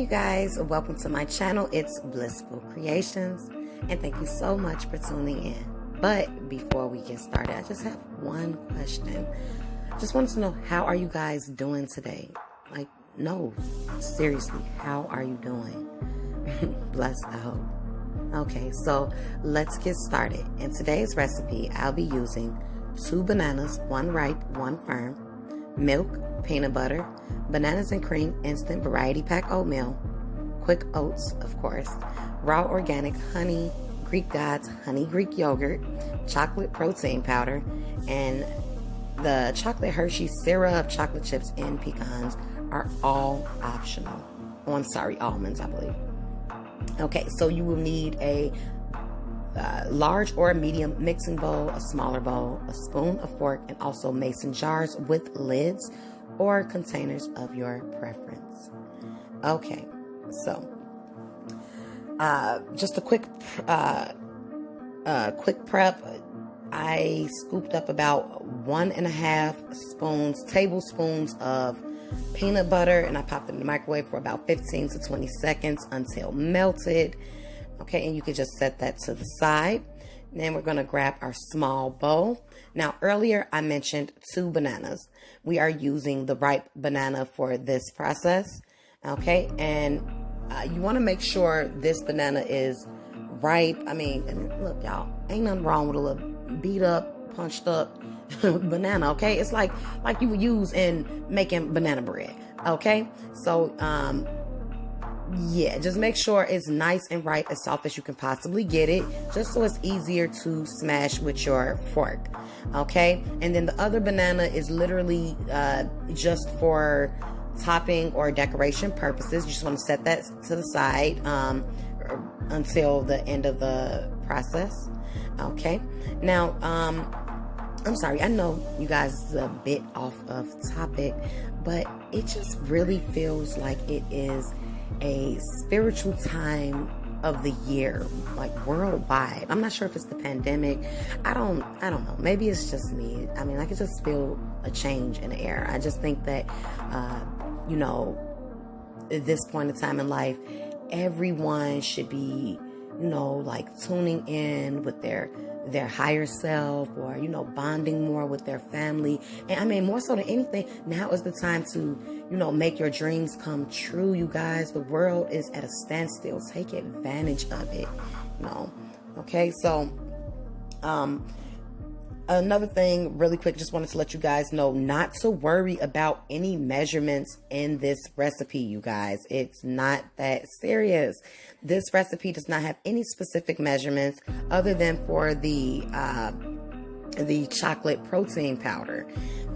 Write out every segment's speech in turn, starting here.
guys, welcome to my channel. It's Blissful Creations, and thank you so much for tuning in. But before we get started, I just have one question. Just wanted to know, how are you guys doing today? Like, no, seriously, how are you doing? Blessed, I hope. Okay, so let's get started. In today's recipe, I'll be using 2 bananas, 1 ripe, 1 firm, milk, peanut butter, bananas and cream instant variety pack oatmeal, quick oats, of course, raw organic honey, Greek Gods honey Greek yogurt, chocolate protein powder, and the chocolate Hershey syrup, chocolate chips, and pecans are all optional. Oh, I'm sorry, almonds, I believe. Okay, so you will need a large or medium mixing bowl, a smaller bowl, a spoon, a fork, and also mason jars with lids or containers of your preference. Okay, so just a quick prep. I scooped up about 1.5 tablespoons of peanut butter, and I popped it in the microwave for about 15 to 20 seconds until melted. Okay, and you can just set that to the side. Then we're going to grab our small bowl. Now, earlier I mentioned 2 bananas. We are using the ripe banana for this process. Okay, and you want to make sure this banana is ripe. I mean, look, y'all, ain't nothing wrong with a little beat up, punched up banana. Okay, it's like you would use in making banana bread. Okay, so yeah, just make sure it's nice and ripe, as soft as you can possibly get it, just so it's easier to smash with your fork. Okay, and then the other banana is literally just for topping or decoration purposes. You just want to set that to the side until the end of the process. Okay, now I'm sorry, I know you guys is a bit off of topic, but it just really feels like it is a spiritual time of the year, like worldwide. I'm not sure if it's the pandemic. I don't know. Maybe it's just me. I mean, I can just feel a change in the air. I just think that, at this point in time in life, everyone should be, like tuning in with their higher self, or bonding more with their family. And I mean, more so than anything, now is the time to make your dreams come true. You guys, the world is at a standstill. Take advantage of it. Okay, so another thing really quick, just wanted to let you guys know not to worry about any measurements in this recipe, you guys. It's not that serious. This recipe does not have any specific measurements other than for the chocolate protein powder.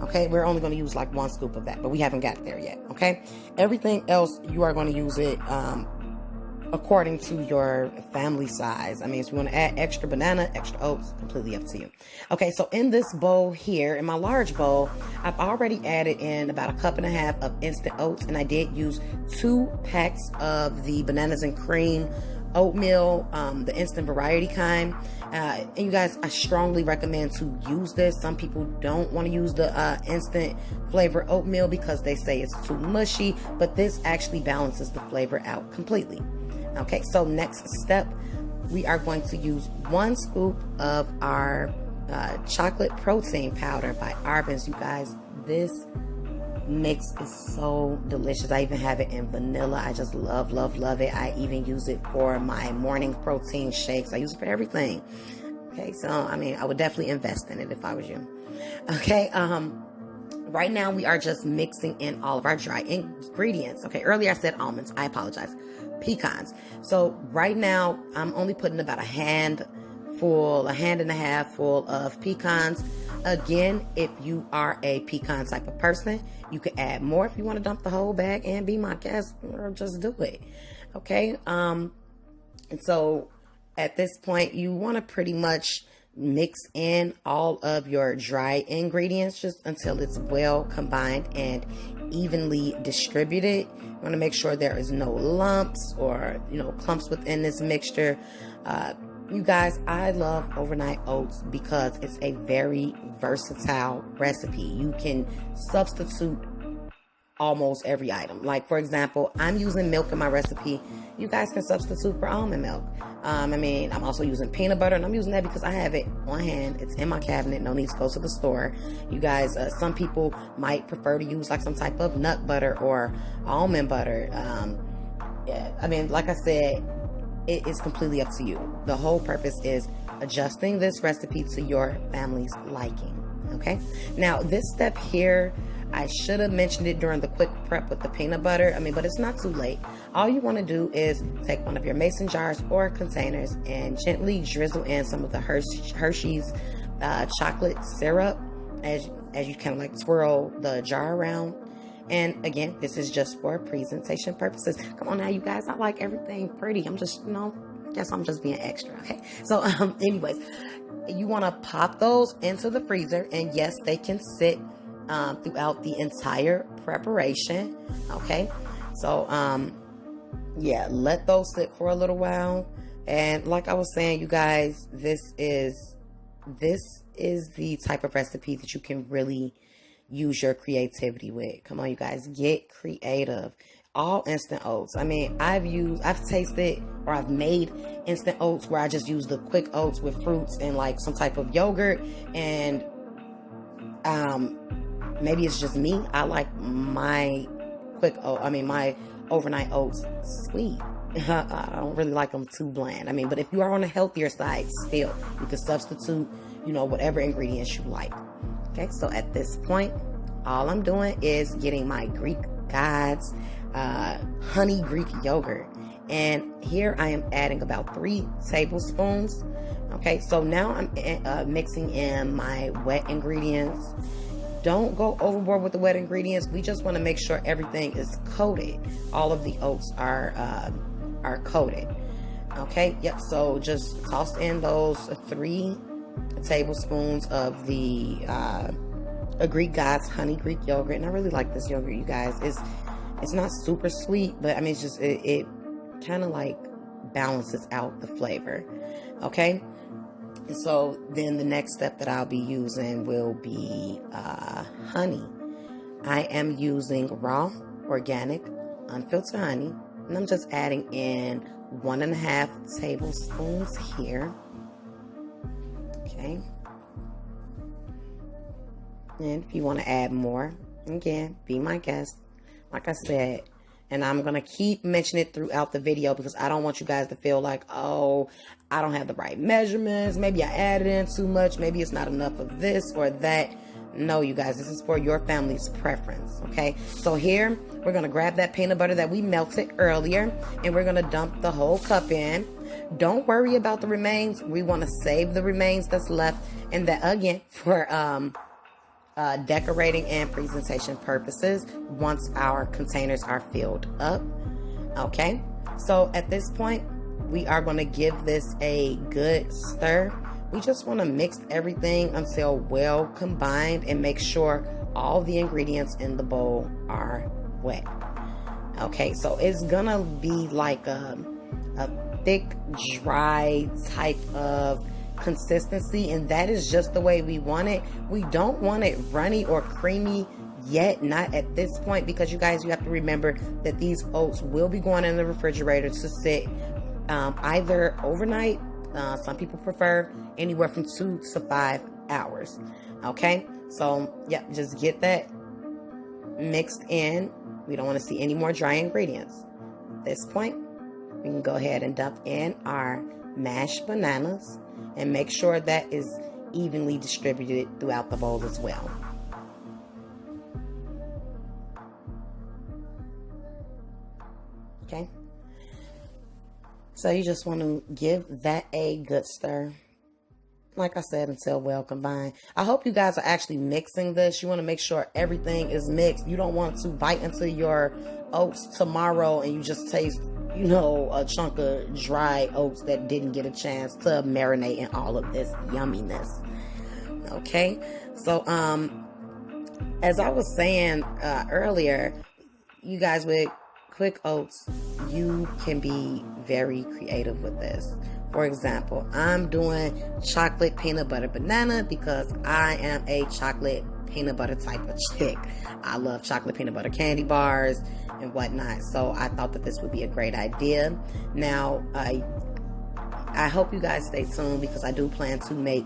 Okay, we're only going to use like 1 scoop of that, but we haven't got there yet. Okay, everything else you are going to use it according to your family size. I mean, if you want to add extra banana, extra oats, completely up to you. Okay, so in this bowl here, in my large bowl, I've already added in about 1.5 cups of instant oats, and I did use 2 packs of the bananas and cream oatmeal, the instant variety kind. And you guys, I strongly recommend to use this. Some people don't want to use the instant flavor oatmeal because they say it's too mushy, but this actually balances the flavor out completely. Okay, so next step, we are going to use 1 scoop of our chocolate protein powder by Arbon's. You guys, this mix is so delicious. I even have it in vanilla. I just love it. I even use it for my morning protein shakes. I use it for everything. Okay, so I mean, I would definitely invest in it if I was you. Okay, right now we are just mixing in all of our dry ingredients. Okay, earlier I said almonds. I apologize. Pecans. So right now I'm only putting about a hand and a half full of pecans. Again, if you are a pecan type of person, you could add more if you want to dump the whole bag and be my guest, or just do it. Okay, and so at this point you want to pretty much mix in all of your dry ingredients just until it's well combined and evenly distributed. You want to make sure there is no lumps or clumps within this mixture. You guys, I love overnight oats because it's a very versatile recipe. You can substitute almost every item. Like, for example, I'm using milk in my recipe. You guys can substitute for almond milk. I mean, I'm also using peanut butter, and I'm using that because I have it on hand. It's in my cabinet. No need to go to the store. You guys, some people might prefer to use like some type of nut butter or almond butter. Yeah, I mean, like I said, it is completely up to you. The whole purpose is adjusting this recipe to your family's liking. Okay. Now, this step here, I should have mentioned it during the quick prep with the peanut butter. I mean, but it's not too late. All you want to do is take one of your mason jars or containers and gently drizzle in some of the Hershey's chocolate syrup as you kind of like swirl the jar around. And again, this is just for presentation purposes. Come on now, you guys. I like everything pretty. I'm just, guess I'm just being extra. Okay. So, anyways, you want to pop those into the freezer, and yes, they can sit throughout the entire preparation. Okay. So, yeah, let those sit for a little while. And like I was saying, you guys, this is the type of recipe that you can really use your creativity with. Come on, you guys, get creative. All instant oats. I mean, I've tasted or I've made instant oats where I just use the quick oats with fruits and like some type of yogurt, and maybe it's just me. I like my my overnight oats sweet. I don't really like them too bland. I mean, but if you are on a healthier side, still, you can substitute, whatever ingredients you like. Okay, so at this point, all I'm doing is getting my Greek Gods honey Greek yogurt. And here I am adding about 3 tablespoons. Okay, so now I'm mixing in my wet ingredients. Don't go overboard with the wet ingredients. We just want to make sure everything is coated. All of the oats are coated. Okay, yep, so just toss in those 3 tablespoons of the Greek Gods honey Greek yogurt. And I really like this yogurt, you guys. It's not super sweet, but I mean, it's just, it kind of like balances out the flavor. Okay. And so then the next step that I'll be using will be honey. I am using raw, organic, unfiltered honey, and I'm just adding in 1.5 tablespoons here. Okay. And if you want to add more, again, be my guest. Like I said, and I'm going to keep mentioning it throughout the video because I don't want you guys to feel like, oh, I don't have the right measurements. Maybe I added in too much. Maybe it's not enough of this or that. No, you guys, this is for your family's preference. Okay. So here we're going to grab that peanut butter that we melted earlier, and we're going to dump the whole cup in. Don't worry about the remains. We want to save the remains that's left. And that, again, for, decorating and presentation purposes once our containers are filled up. Okay, so at this point we are going to give this a good stir. We just want to mix everything until well combined and make sure all the ingredients in the bowl are wet. Okay, so it's gonna be like a thick, dry type of consistency, and that is just the way we want it. We don't want it runny or creamy yet, not at this point, because you guys, you have to remember that these oats will be going in the refrigerator to sit either overnight. Some people prefer anywhere from 2 to 5 hours. Okay, so yeah, just get that mixed in. We don't want to see any more dry ingredients. At this point, we can go ahead and dump in our mashed bananas and make sure that is evenly distributed throughout the bowl as well. Okay, so you just want to give that a good stir, like I said, until well combined. I hope you guys are actually mixing this. You want to make sure everything is mixed. You don't want to bite into your oats tomorrow and you just taste, a chunk of dry oats that didn't get a chance to marinate in all of this yumminess. Okay, so as I was saying earlier, you guys, with quick oats, you can be very creative with this. For example, I'm doing chocolate peanut butter banana because I am a chocolate peanut butter type of chick. I love chocolate peanut butter candy bars and whatnot. So I thought that this would be a great idea. Now, I hope you guys stay tuned because I do plan to make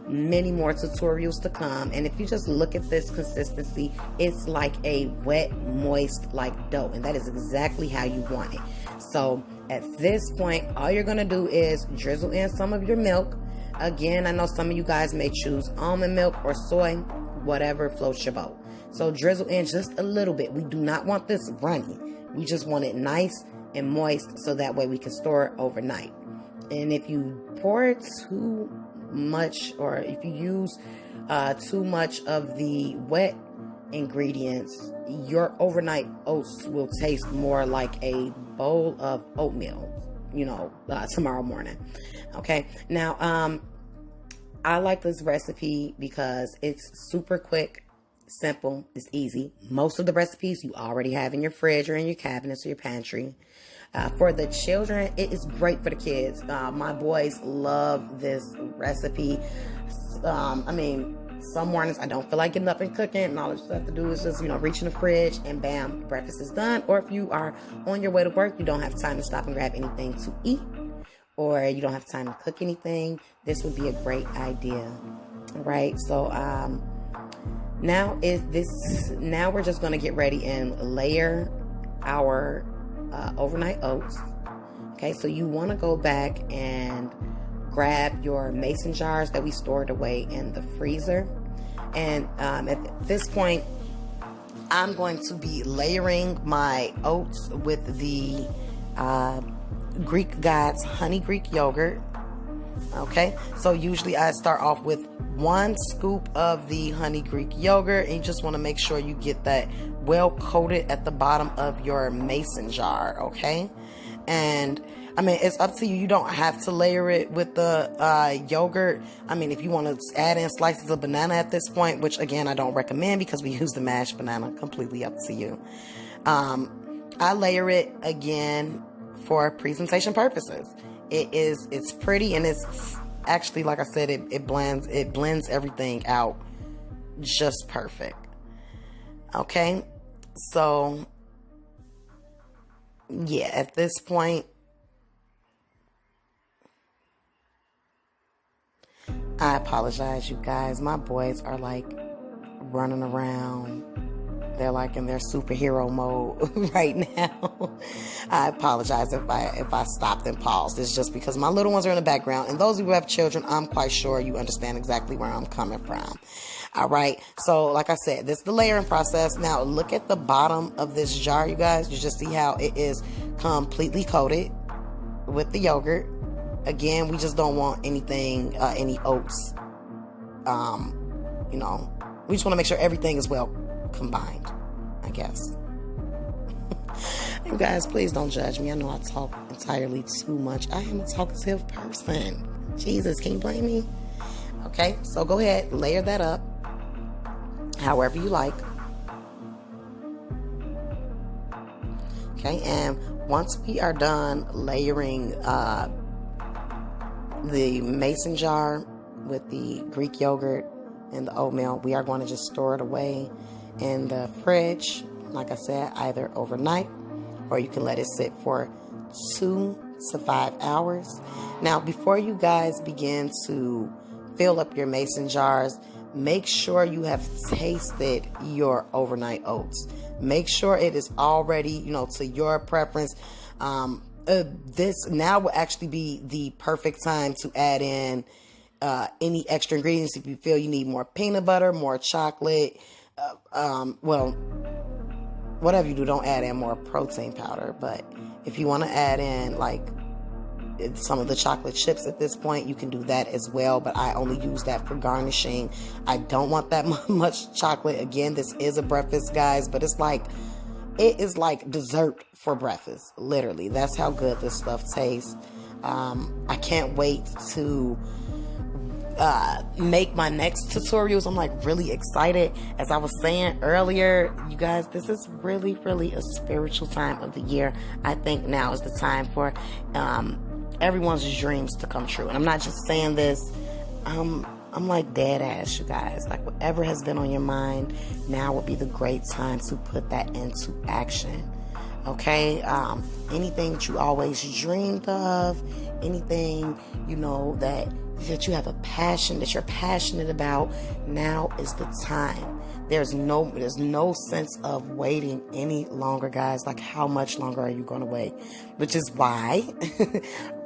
many more tutorials to come. And if you just look at this consistency, it's like a wet, moist like dough, and that is exactly how you want it. So at this point, all you're gonna do is drizzle in some of your milk. Again, I know some of you guys may choose almond milk or soy, whatever floats your boat. So drizzle in just a little bit. We do not want this runny. We just want it nice and moist so that way we can store it overnight. And if you pour too much, or if you use too much of the wet ingredients, your overnight oats will taste more like a bowl of oatmeal, tomorrow morning. Okay, now I like this recipe because it's super quick, simple, it's easy. Most of the recipes you already have in your fridge or in your cabinets or your pantry. For the children, it is great for the kids. My boys love this recipe. Some mornings I don't feel like getting up and cooking, and all you have to do is just, reach in the fridge and bam, breakfast is done. Or if you are on your way to work, you don't have time to stop and grab anything to eat, or you don't have time to cook anything, this would be a great idea. All right, so now we're just going to get ready and layer our overnight oats. Okay, so you want to go back and grab your mason jars that we stored away in the freezer, and at this point I'm going to be layering my oats with the Greek God's honey Greek yogurt. Okay, so usually I start off with 1 scoop of the honey Greek yogurt, and you just want to make sure you get that well coated at the bottom of your mason jar. Okay, and it's up to you. You don't have to layer it with the yogurt. If you want to add in slices of banana at this point, which again I don't recommend because we use the mashed banana, completely up to you. I layer it again for presentation purposes. It's pretty, and it's actually, like I said, it blends everything out just perfect. Okay, so yeah, at this point I apologize, you guys. My boys are like running around. They're like in their superhero mode right now. I apologize if I stopped and paused. It's just because my little ones are in the background. And those of you who have children, I'm quite sure you understand exactly where I'm coming from. All right. So like I said, this is the layering process. Now look at the bottom of this jar, you guys. You just see how it is completely coated with the yogurt. Again, we just don't want anything, any oats. We just want to make sure everything is well combined, I guess. You guys, please don't judge me. I know I talk entirely too much. I am a talkative person. Jesus, can you blame me? Okay, so go ahead, layer that up however you like. Okay, and once we are done layering the mason jar with the Greek yogurt and the oatmeal, we are going to just store it away in the fridge, like I said, either overnight, or you can let it sit for 2 to 5 hours. Now, before you guys begin to fill up your mason jars, make sure you have tasted your overnight oats. Make sure it is already, to your preference. This now will actually be the perfect time to add in any extra ingredients if you feel you need more peanut butter, more chocolate. Whatever you do, don't add in more protein powder. But if you want to add in like some of the chocolate chips at this point, you can do that as well. But I only use that for garnishing. I don't want that much chocolate. Again, this is a breakfast, guys, but it is like dessert for breakfast. Literally, that's how good this stuff tastes. I can't wait to make my next tutorials. I'm like really excited. As I was saying earlier, you guys, this is really, really a spiritual time of the year. I think now is the time for everyone's dreams to come true. And I'm not just saying this, I'm like dead ass, you guys. Like whatever has been on your mind, now would be the great time to put that into action. Okay, anything that you always dreamed of, anything that you have a passion, that you're passionate about, now is the time. There's no sense of waiting any longer, guys. Like, how much longer are you going to wait? Which is why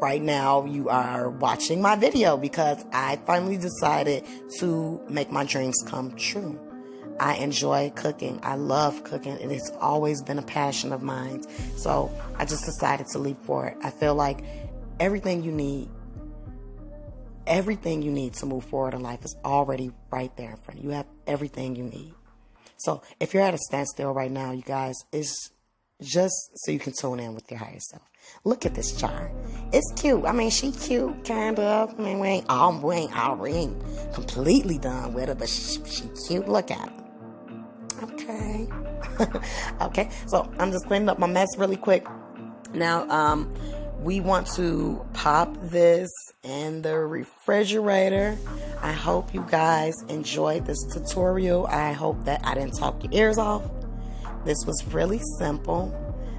right now you are watching my video, because I finally decided to make my dreams come true. I enjoy cooking. I love cooking. It has always been a passion of mine. So I just decided to leap for it. I feel like everything you need to move forward in life is already right there in front of you. You have everything you need. So if you're at a standstill right now, you guys, it's just so you can tune in with your higher self. Look at this jar. It's cute. I mean, she cute, kind of. I mean, we ain't completely done with her, but she cute. Look at her. Okay. Okay. So I'm just cleaning up my mess really quick. Now, we want to pop this in the refrigerator. I hope you guys enjoyed this tutorial. I hope that I didn't talk your ears off. This was really simple.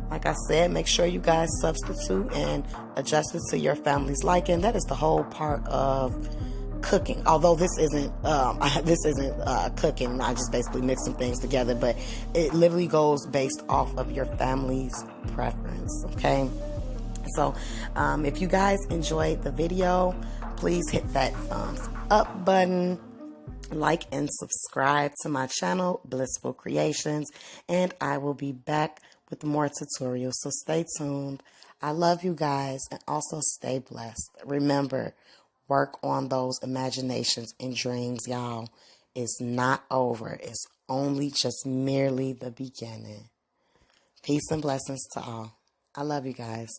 Like I said, make sure you guys substitute and adjust it to your family's liking. That is the whole part of cooking. Although this isn't cooking. I just basically mix some things together, but it literally goes based off of your family's preference. Okay. So, if you guys enjoyed the video, please hit that thumbs up button, like and subscribe to my channel, Blissful Creations, and I will be back with more tutorials. So stay tuned. I love you guys, and also stay blessed. Remember, work on those imaginations and dreams, y'all. It's not over. It's only just merely the beginning. Peace and blessings to all. I love you guys.